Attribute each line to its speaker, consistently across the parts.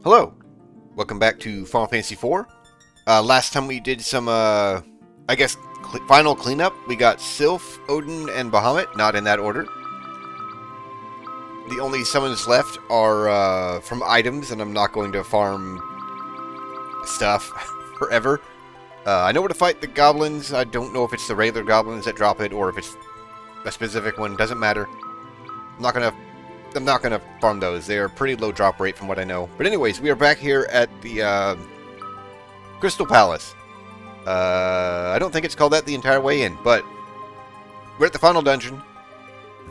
Speaker 1: Hello, welcome back to Final Fantasy IV. Last time we did some, I guess, final cleanup. We got Sylph, Odin, and Bahamut, not in that order. The only summons left are from items, and I'm not going to farm stuff forever. I know where to fight the goblins. I don't know if it's the regular goblins that drop it, or if it's a specific one. Doesn't matter. I'm not gonna farm those. They are pretty low drop rate from what I know. But anyways, we are back here at the Crystal Palace. I don't think it's called that the entire way in, but we're at the final dungeon.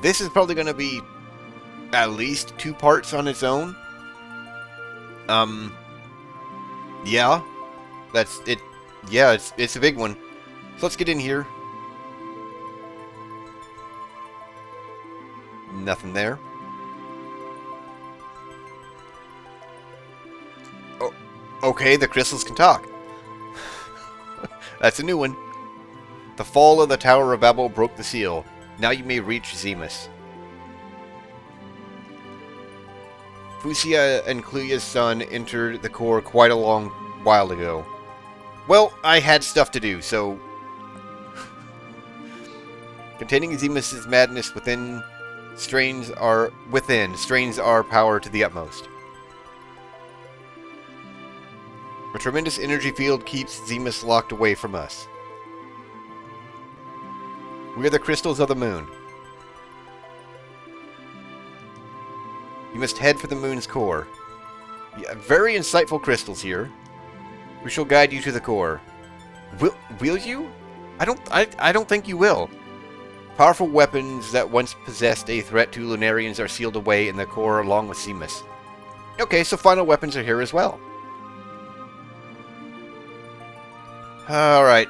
Speaker 1: This is probably going to be at least 2 parts on its own. Yeah, that's it. Yeah, it's a big one. So let's get in here. Nothing there. Oh, okay, the crystals can talk. That's a new one. The fall of the Tower of Babel broke the seal. Now you may reach Zemus. Fusia and Cluya's son entered the core quite a long while ago. Well, I had stuff to do, so... Containing Zemus' madness strains our power to the utmost. A tremendous energy field keeps Zemus locked away from us. We are the crystals of the moon. You must head for the moon's core. Yeah, very insightful crystals here. We shall guide you to the core. Will you? I don't think you will. Powerful weapons that once possessed a threat to Lunarians are sealed away in the core along with Zemus. Okay, so final weapons are here as well. Alright.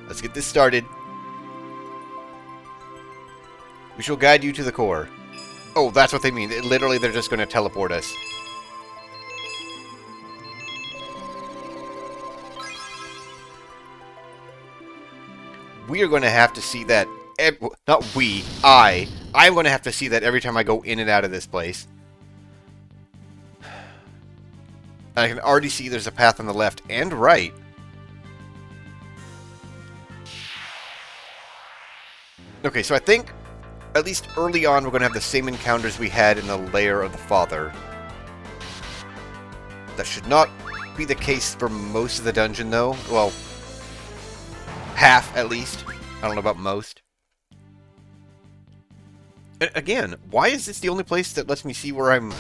Speaker 1: Let's get this started. We shall guide you to the core. Oh, that's what they mean. Literally, they're just going to teleport us. We are going to have to see that... Not we. I'm going to have to see that every time I go in and out of this place. And I can already see there's a path on the left and right. Okay, so I think, at least early on, we're going to have the same encounters we had in the Lair of the Father. That should not be the case for most of the dungeon, though. Well, half, at least. I don't know about most. And again, why is this the only place that lets me see where I'm...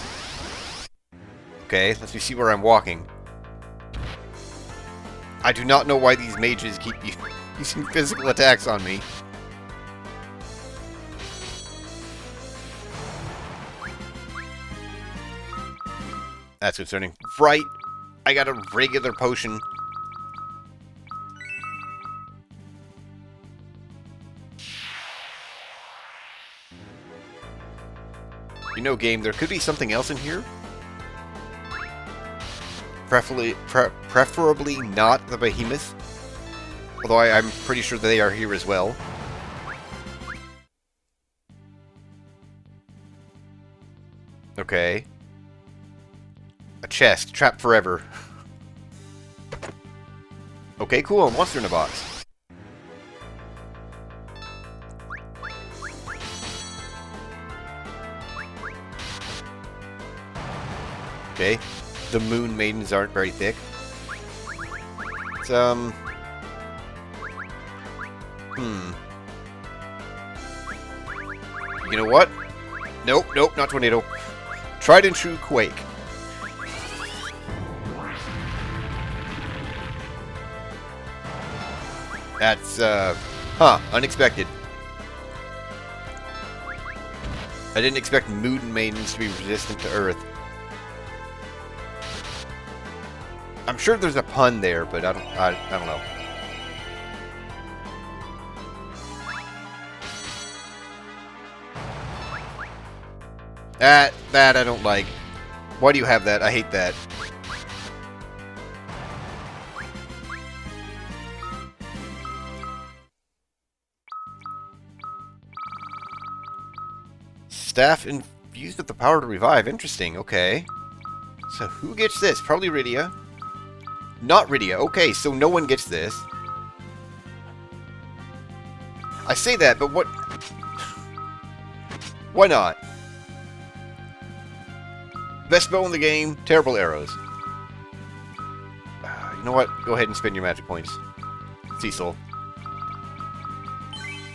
Speaker 1: Okay, lets me see where I'm walking. I do not know why these mages keep using physical attacks on me. That's concerning. Right. I got a regular potion. You know, game, there could be something else in here. Preferably not the behemoths. Although I'm pretty sure they are here as well. Okay. A chest, trapped forever. Okay, cool. Monster in a box. Okay. The moon maidens aren't very thick. It's, You know what? Nope, not tornado. Tried and true quake. That's, unexpected. I didn't expect moon maidens to be resistant to Earth. I'm sure there's a pun there, but I don't know. That I don't like. Why do you have that? I hate that. Staff infused with the power to revive. Interesting, okay. So who gets this? Probably Rydia. Not Rydia. Okay, so no one gets this. I say that, but what... Why not? Best bow in the game, terrible arrows. You know what? Go ahead and spend your magic points. Cecil.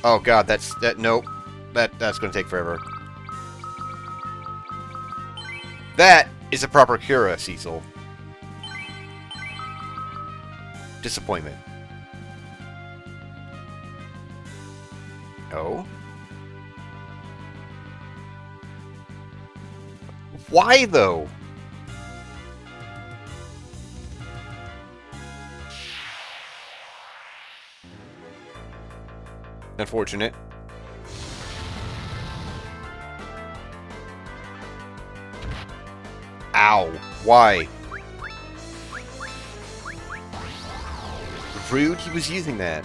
Speaker 1: Oh god, nope. That's gonna take forever. That is a proper Cura, Cecil. Disappointment. Oh? Why, though? Unfortunate. Ow. Why? Rude, he was using that.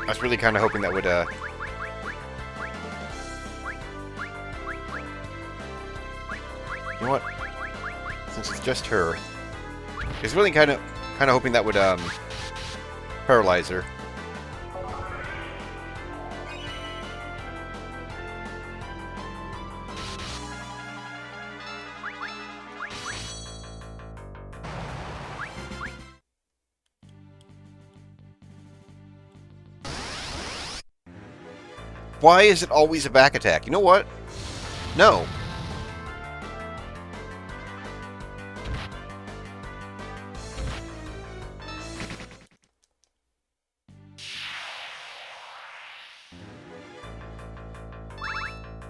Speaker 1: I was really kind of hoping that would, You know what? Since it's just her. I was really kind of hoping that would, paralyze her. Why is it always a back attack? You know what? No.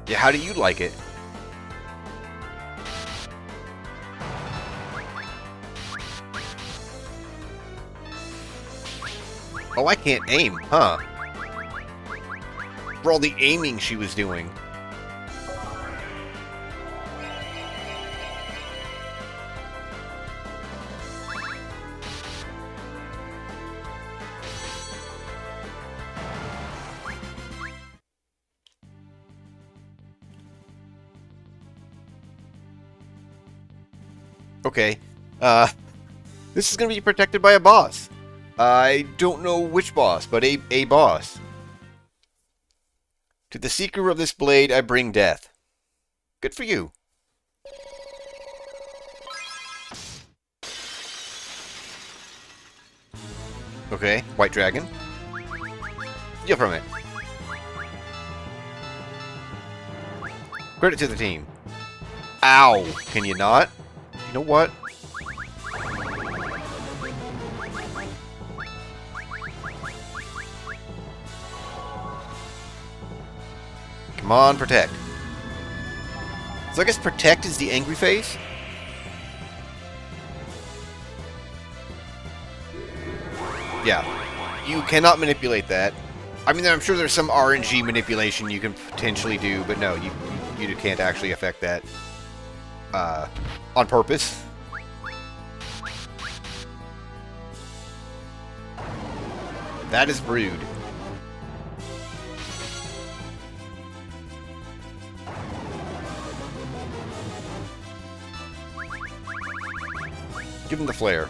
Speaker 1: Yeah, how do you like it? Oh, I can't aim, huh? For all the aiming she was doing. Okay, this is gonna be protected by a boss. I don't know which boss, but a boss. To the seeker of this blade, I bring death. Good for you. Okay, white dragon. Steal from it. Credit to the team. Ow! Can you not? You know what? Come on, protect. So I guess protect is the angry face? Yeah. You cannot manipulate that. I mean, I'm sure there's some RNG manipulation you can potentially do, but no, you can't actually affect that on purpose. That is rude. Give him the flare.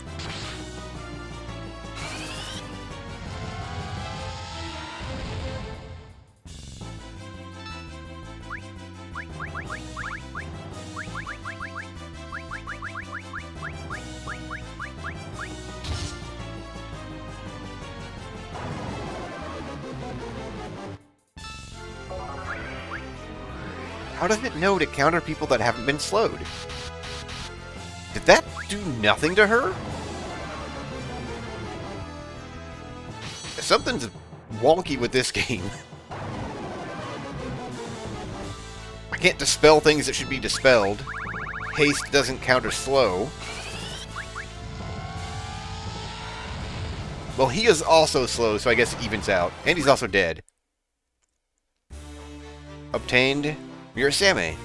Speaker 1: How does it know to counter people that haven't been slowed? Did that do nothing to her? Something's wonky with this game. I can't dispel things that should be dispelled. Haste doesn't counter slow. Well, he is also slow, so I guess it evens out. And he's also dead. Obtained Mirasame.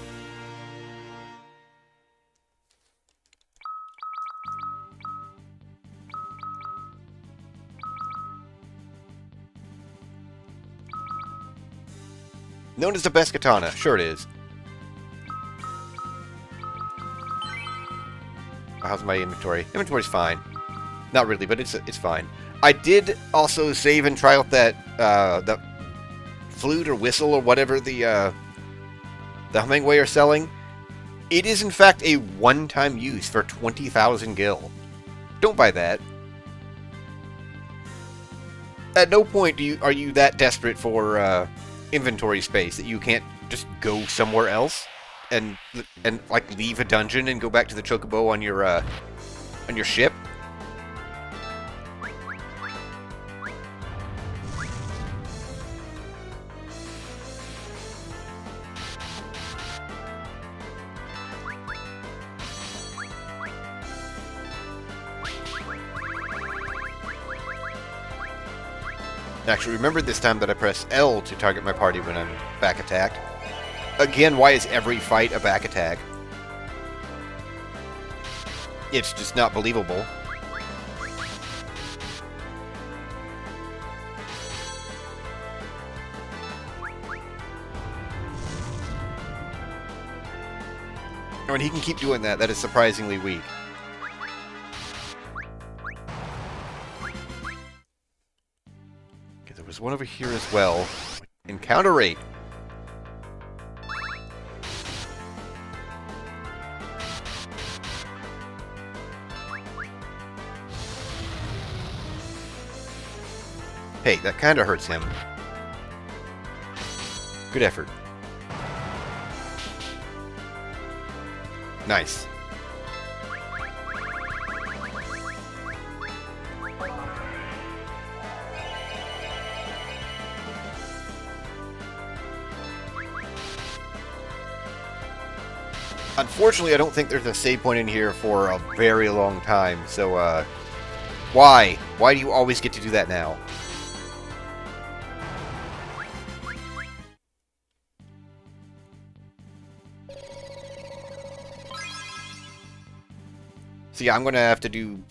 Speaker 1: Known as the best katana. Sure it is. How's my inventory? Inventory's fine. Not really, but it's fine. I did also save and try out that flute or whistle or whatever the Hemingway are selling. It is in fact a one-time use for 20,000 gil. Don't buy that. At no point are you that desperate for inventory space that you can't just go somewhere else and like leave a dungeon and go back to the chocobo on your ship. Actually, remember this time that I press L to target my party when I'm back attacked. Again, why is every fight a back attack? It's just not believable. I mean, he can keep doing that. That is surprisingly weak. There's one over here as well. Encounter rate. Hey, that kind of hurts him. Good effort. Nice. Unfortunately, I don't think there's a save point in here for a very long time, so, why? Why do you always get to do that now? So yeah, I'm gonna have to do,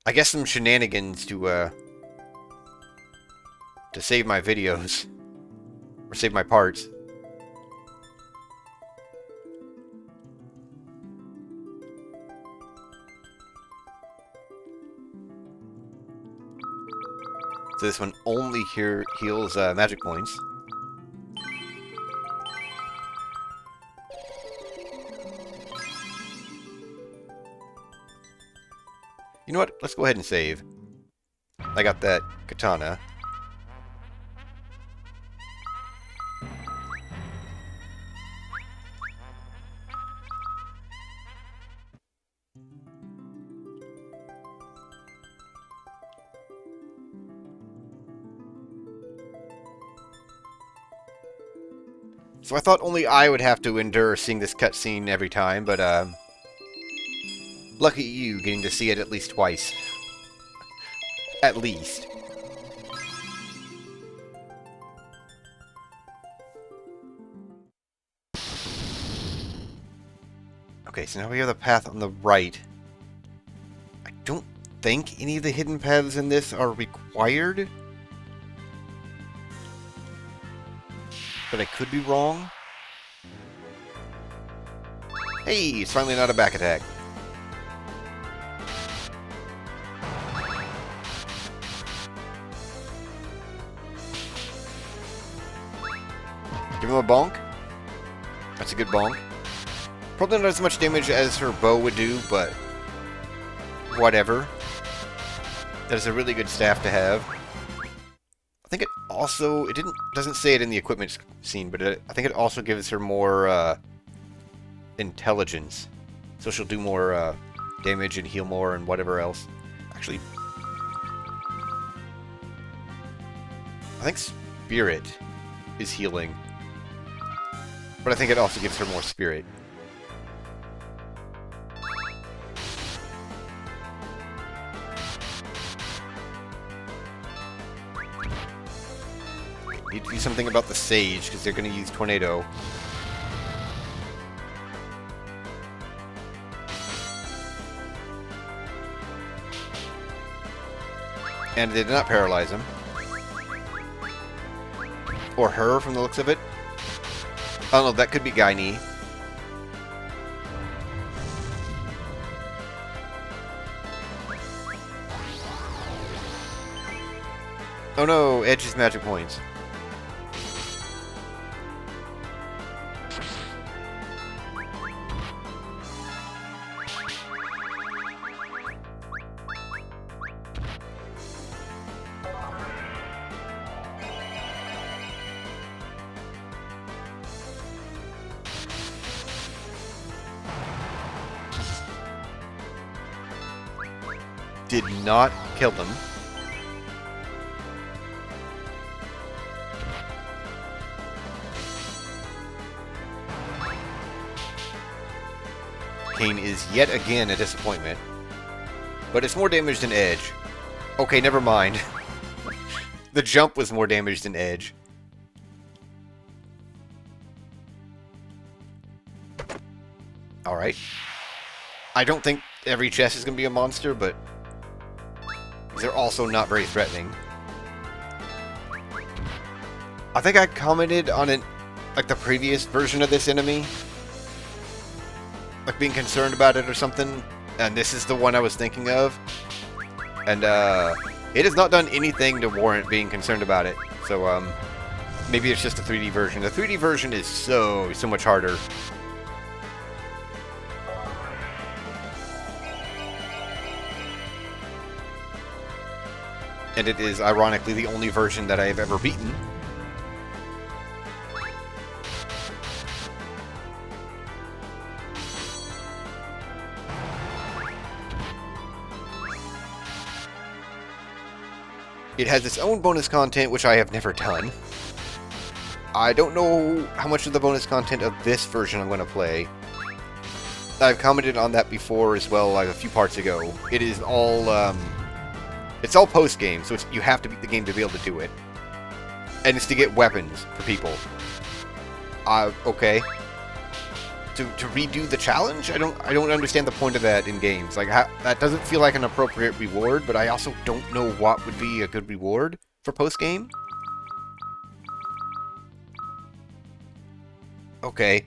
Speaker 1: I guess, some shenanigans to save my videos. Or save my parts. So this one only heals magic points. You know what? Let's go ahead and save. I got that katana. So I thought only I would have to endure seeing this cutscene every time, but lucky you getting to see it at least twice. At least. Okay, so now we have the path on the right. I don't think any of the hidden paths in this are required. But I could be wrong. Hey, it's finally not a back attack. Give him a bonk. That's a good bonk. Probably not as much damage as her bow would do, but whatever. That is a really good staff to have. I think it also, doesn't say it in the equipment scene, but I think it also gives her more intelligence. So she'll do more damage and heal more and whatever else. Actually, I think Spirit is healing. But I think it also gives her more Spirit. Need to do something about the Sage, because they're going to use Tornado. And they did not paralyze him. Or her, from the looks of it. I don't know, that could be Kain. Oh no, Edge's magic points. Did not kill them. Kain is yet again a disappointment. But it's more damage than Edge. Okay, never mind. The jump was more damage than Edge. Alright. I don't think every chest is going to be a monster, but they're also not very threatening. I think I commented on it, like the previous version of this enemy, like being concerned about it or something, and this is the one I was thinking of. And it has not done anything to warrant being concerned about it. So maybe it's just a 3D version. The 3D version is so much harder. And it is, ironically, the only version that I have ever beaten. It has its own bonus content, which I have never done. I don't know how much of the bonus content of this version I'm going to play. I've commented on that before as well, like a few parts ago. It is all, it's all post-game, so you have to beat the game to be able to do it. And it's to get weapons for people. Okay. To redo the challenge? I don't understand the point of that in games. Like, that doesn't feel like an appropriate reward, but I also don't know what would be a good reward for post-game. Okay.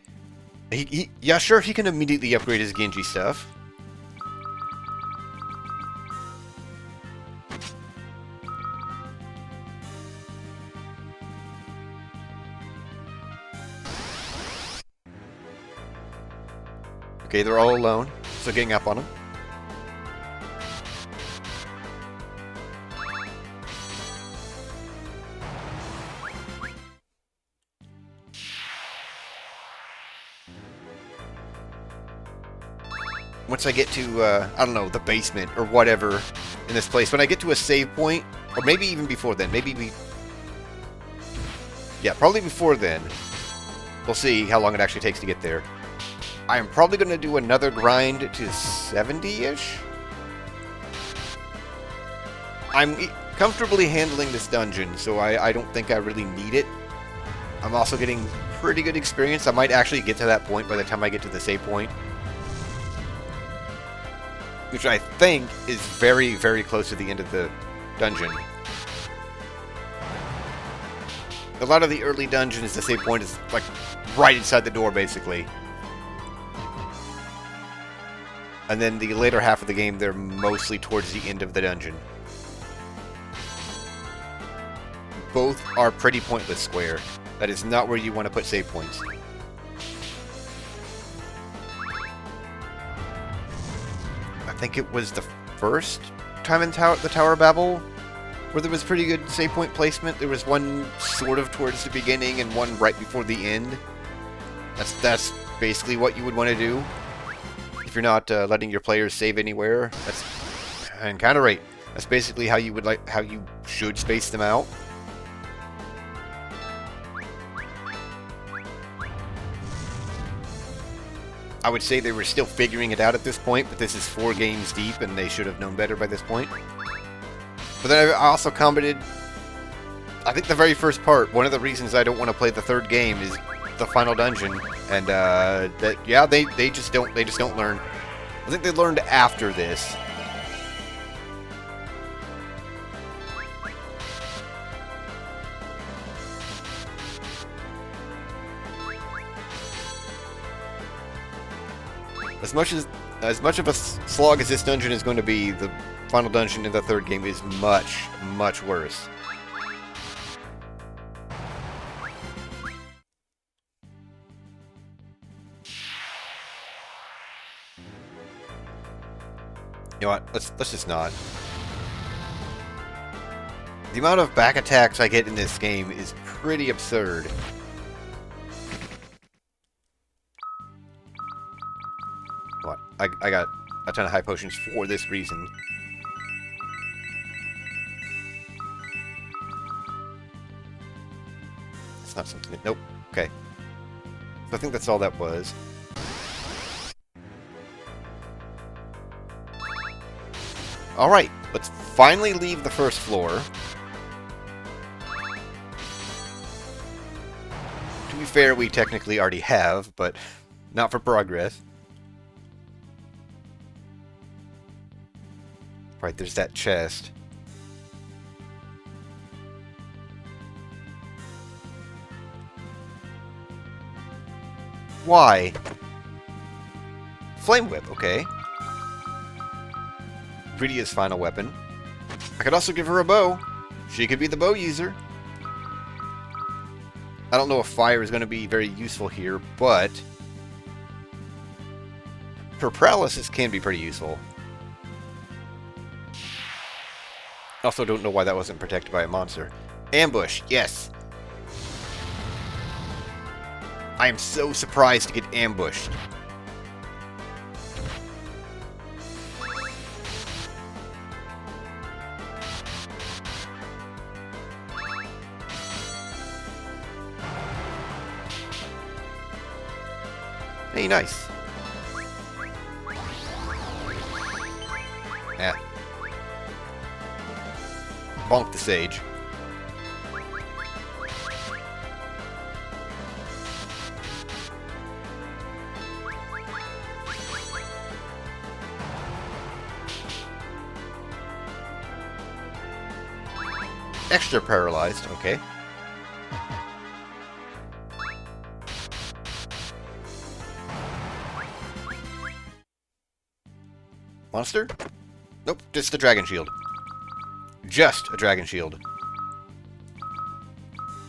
Speaker 1: Yeah, sure, he can immediately upgrade his Genji stuff. Okay, they're all alone, so getting up on them. Once I get to, I don't know, the basement or whatever in this place, when I get to a save point, or maybe even before then, yeah, probably before then, we'll see how long it actually takes to get there. I am probably going to do another grind to 70-ish. I'm comfortably handling this dungeon, so I don't think I really need it. I'm also getting pretty good experience. I might actually get to that point by the time I get to the save point. Which I think is very, very close to the end of the dungeon. A lot of the early dungeons, the save point is like right inside the door, basically. And then the later half of the game, they're mostly towards the end of the dungeon. Both are pretty pointless square. That is not where you want to put save points. I think it was the first time in the Tower of Babel where there was pretty good save point placement. There was one sort of towards the beginning and one right before the end. That's basically what you would want to do. If you're not letting your players save anywhere, that's kind of right. That's basically how you should space them out. I would say they were still figuring it out at this point, but this is 4 games deep, and they should have known better by this point. But then I also commented, I think the very first part, one of the reasons I don't want to play the third game is the final dungeon, and yeah, they just don't learn. I think they learned after this. As much of a slog as this dungeon is going to be, the final dungeon in the third game is much, much worse. You know what? Let's just not. The amount of back attacks I get in this game is pretty absurd. What? I got a ton of high potions for this reason. It's not something that... Nope. Okay. So I think that's all that was. Alright, let's finally leave the first floor. To be fair, we technically already have, but not for progress. Right, there's that chest. Why? Flame whip, okay. Rhydia's final weapon. I could also give her a bow. She could be the bow user. I don't know if fire is going to be very useful here, but her paralysis can be pretty useful. Also don't know why that wasn't protected by a monster. Ambush, yes. I am so surprised to get ambushed. Hey, nice. Yeah. Bonk the sage. Extra paralyzed, okay. Monster? Nope, just a dragon shield. Just a dragon shield.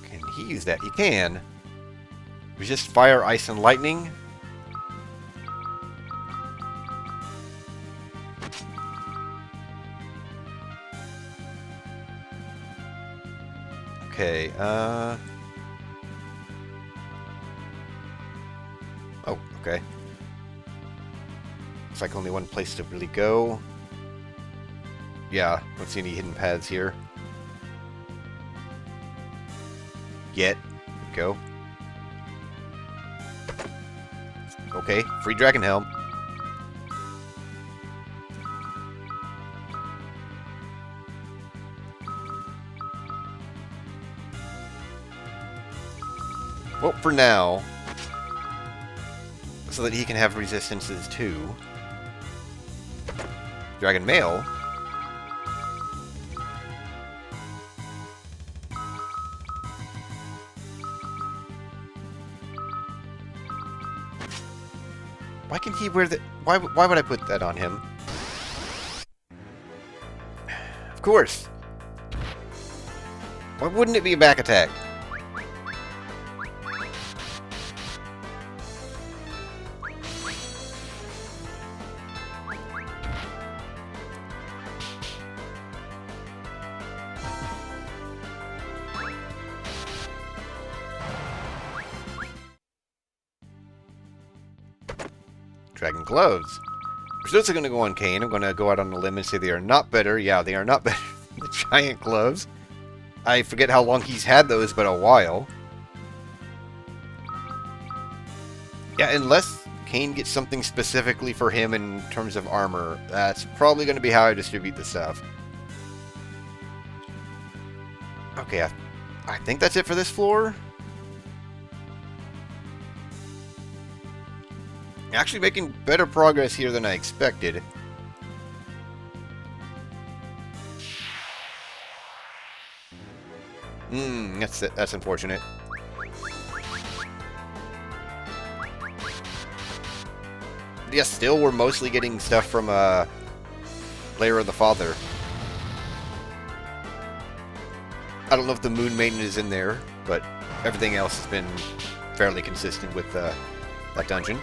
Speaker 1: Can he use that? He can. Resist fire, ice, and lightning. Okay, oh, okay. Looks like only one place to really go. Yeah, don't see any hidden paths here. Yet. Go. Okay, free dragon helm. Well, for now, so that he can have resistances too. Dragon Mail. Why can he wear the... Why would I put that on him? Of course. Why wouldn't it be a back attack? Dragon Gloves. We're still going to go on Kain. I'm going to go out on a limb and say they are not better. Yeah, they are not better than the giant gloves. I forget how long he's had those, but a while. Yeah, unless Kain gets something specifically for him in terms of armor, that's probably going to be how I distribute the stuff. Okay, I think that's it for this floor. Actually making better progress here than I expected. That's unfortunate. yes, still we're mostly getting stuff from Lair of the Father. I don't know if the Moon Maiden is in there, but everything else has been fairly consistent with that dungeon.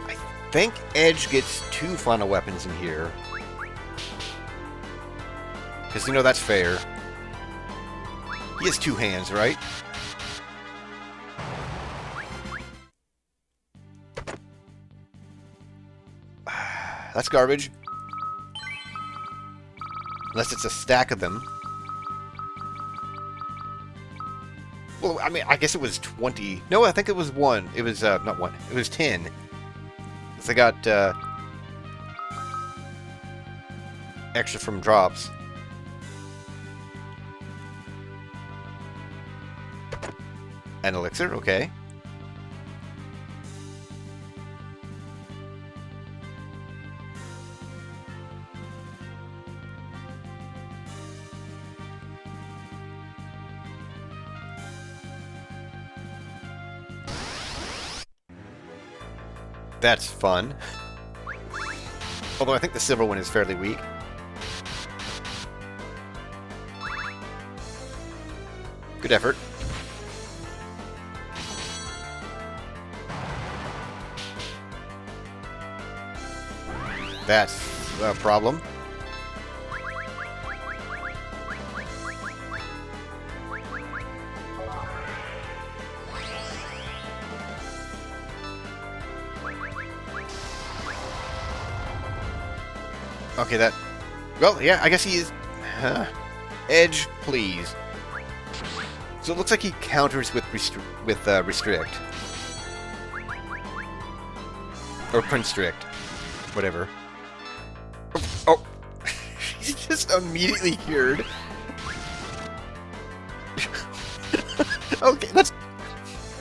Speaker 1: I think Edge gets 2 final weapons in here. Because, you know, that's fair. He has 2 hands, right? That's garbage. Unless it's a stack of them. Well, I mean, I guess it was 20. No, I think it was 1. It was, not 1. It was 10. Because I got, extra from drops. An elixir, okay. That's fun. Although I think the silver one is fairly weak. Good effort. That's a problem. Okay, that... Well, yeah, I guess he is... Edge, please. So it looks like he counters with restrict. Or constrict. Whatever. Oh! He's just immediately cured. Okay, that's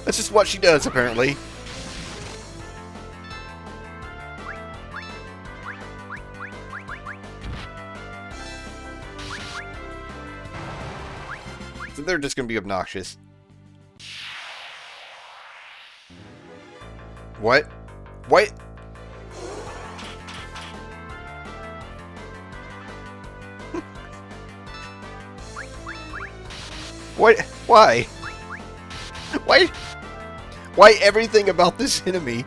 Speaker 1: just what she does, apparently. So they're just gonna be obnoxious. What? What? What? Why? Why? Why everything about this enemy?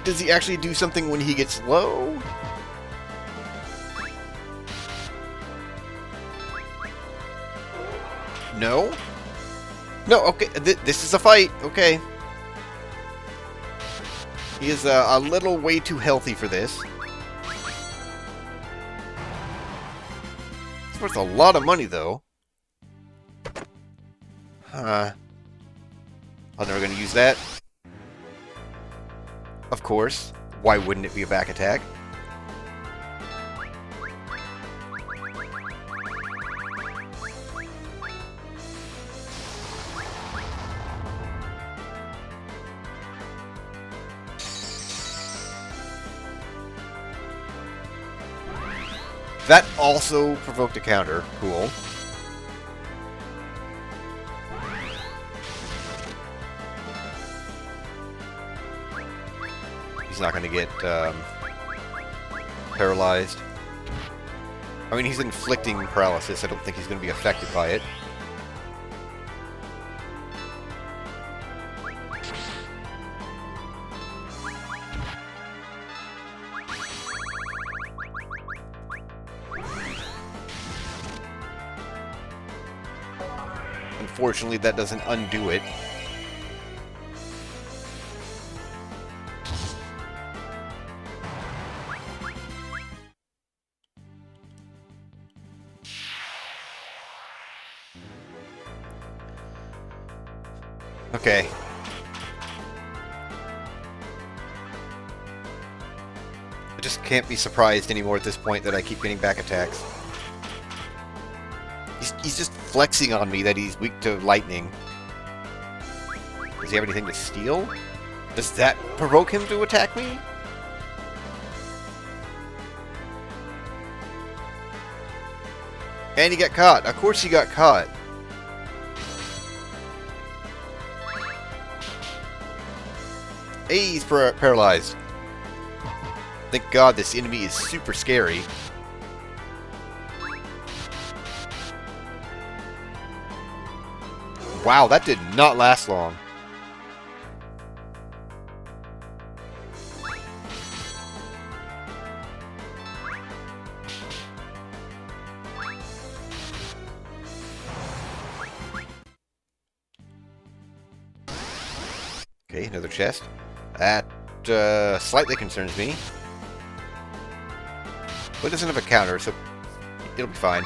Speaker 1: Does he actually do something when he gets low? No? No, okay, this is a fight, okay. He is a little way too healthy for this. It's worth a lot of money, though. I'm never gonna use that. Of course. Why wouldn't it be a back attack? That also provoked a counter. Cool. He's not going to get paralyzed. I mean, he's inflicting paralysis. I don't think he's going to be affected by it. Unfortunately, that doesn't undo it. Okay. I just can't be surprised anymore at this point that I keep getting back attacks. He's just flexing on me that he's weak to lightning. Does he have anything to steal? Does that provoke him to attack me? And he got caught. Of course he got caught. Hey, he's paralyzed. Thank God this enemy is super scary. Wow, that did not last long. Okay, another chest. That slightly concerns me. But it doesn't have a counter, so it'll be fine.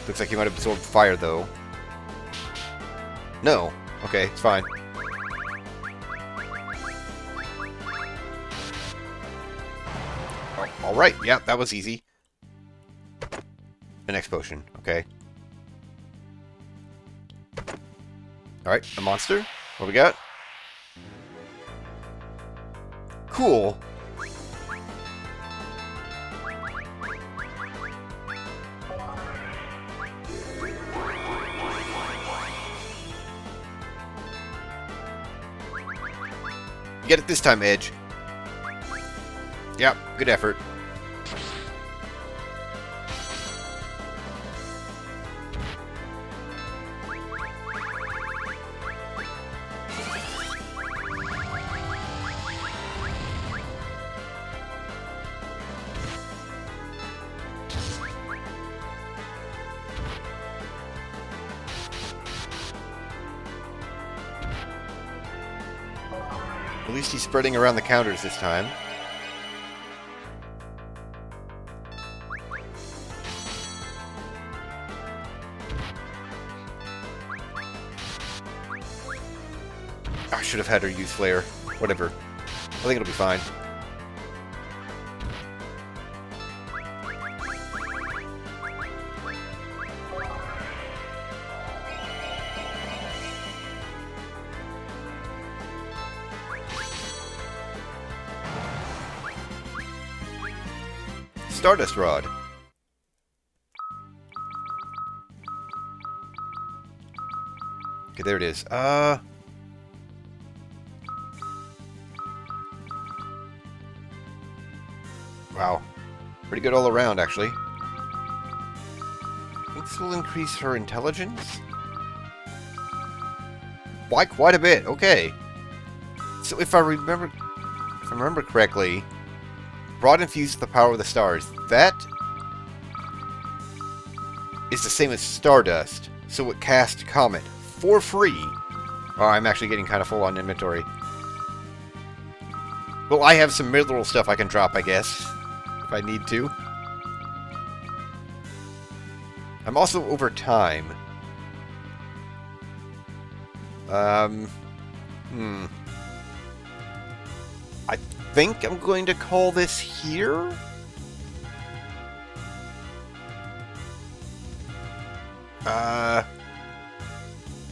Speaker 1: Looks like he might have absorbed fire, though. No. Okay, it's fine. Oh, alright, yeah, that was easy. The next potion, okay. Alright, a monster. What we got? Cool. Get it this time, Edge. Yep, good effort. At least he's spreading around the counters this time. I should have had her use Flare. Whatever. I think it'll be fine. Stardust Rod. Okay, there it is. Wow. Pretty good all around, actually. I think this will increase her intelligence? Why, quite a bit. Okay. So if I remember correctly, Rod infused with the power of the stars. That is the same as Stardust, so it cast Comet for free. Oh, I'm actually getting kind of full on inventory. Well, I have some mineral stuff I can drop, I guess, if I need to. I'm also over time. I think I'm going to call this here.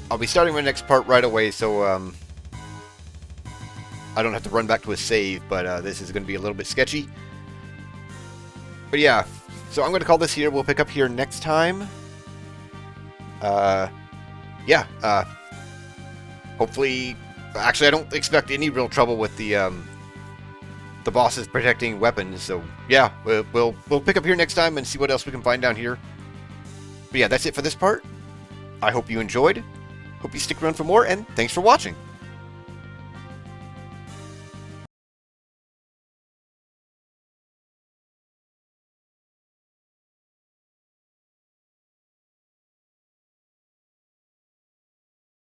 Speaker 1: I'll be starting my next part right away, so I don't have to run back to a save, but this is going to be a little bit sketchy. But yeah, so I'm going to call this here. We'll pick up here next time. Yeah, hopefully, actually I don't expect any real trouble with the bosses protecting weapons, so yeah, we'll pick up here next time and see what else we can find down here. But yeah, that's it for this part. I hope you enjoyed. Hope you stick around for more, and thanks for watching.